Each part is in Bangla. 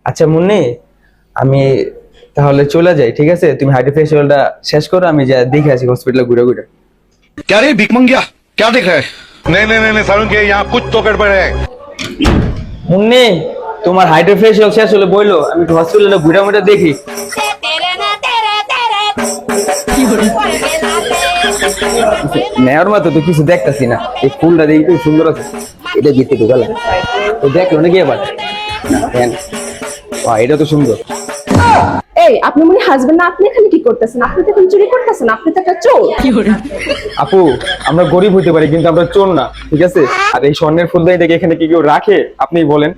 আচ্ছা মুন্নি, আমি তাহলে চলে যাই, ঠিক আছে? তুমি হাইড্রো ফেসিয়ালটা শেষ করো, আমি যা দেখে আসি হসপিটালে ঘুরে ঘুরে। क्या रे भीख मंगिया, क्या देख रहा है? नहीं नहीं नहीं सारुण के यहाँ कुछ तो गड़बड़ है। মুন্নি, তোমার হাইড্রো ফেসিয়াল শেষ হলে বইলো, আমি একটু হসপিটালে ঘুরে ঘুরে দেখি। নেওয়ার মতো তো কিছু দেখতেছি না, এই ফুলটা দেখি খুব সুন্দর আছে, এটা দিতে তো গেল, তো দেখলো নাকি আবার? না, ফ্যান। বাহ, এটা তো সুন্দর। এই আপনি মনে হাজবেন্ড না? আপনি এখানে কি করতেছেন? আপনি তো এখন চুরি করতেছেন, আপনি তো একটা চোর। আপু, আমরা গরিব হইতে পারি কিন্তু আমরা চোর না, ঠিক আছে? আর এই স্বর্ণের ফুলদানিটাকে এখানে কি কেউ রাখে? আপনি বলেন,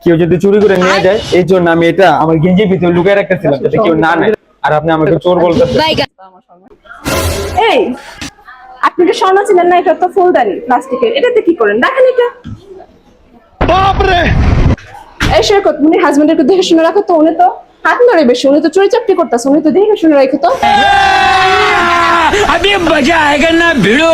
কেউ যদি চুরি করে নিয়ে যায়, এই জন্য আমি এটা আমার গেঞ্জির ভিতরে লুকিয়ে রাখতেছিলাম যাতে কেউ না নেয়। আর আপনি আমাকে চোর বলতেছেন। এই আপনি তো স্বর্ণ ছিলেন না, এটা তো ফুলদানি প্লাস্টিকের, এটাতে কি করেন? দেখেন এটা। बाप रे। এই সৈকত, উনি হাজবেন্ডের দেখে শুনে রাখো তো, উনি তো হাত ধরে বেশি, উনি তো চুরি চাপটি করতেছে, উনি তো দেখে শুনে রাখো তো। अभी मजा आएगा ना भिड़ो।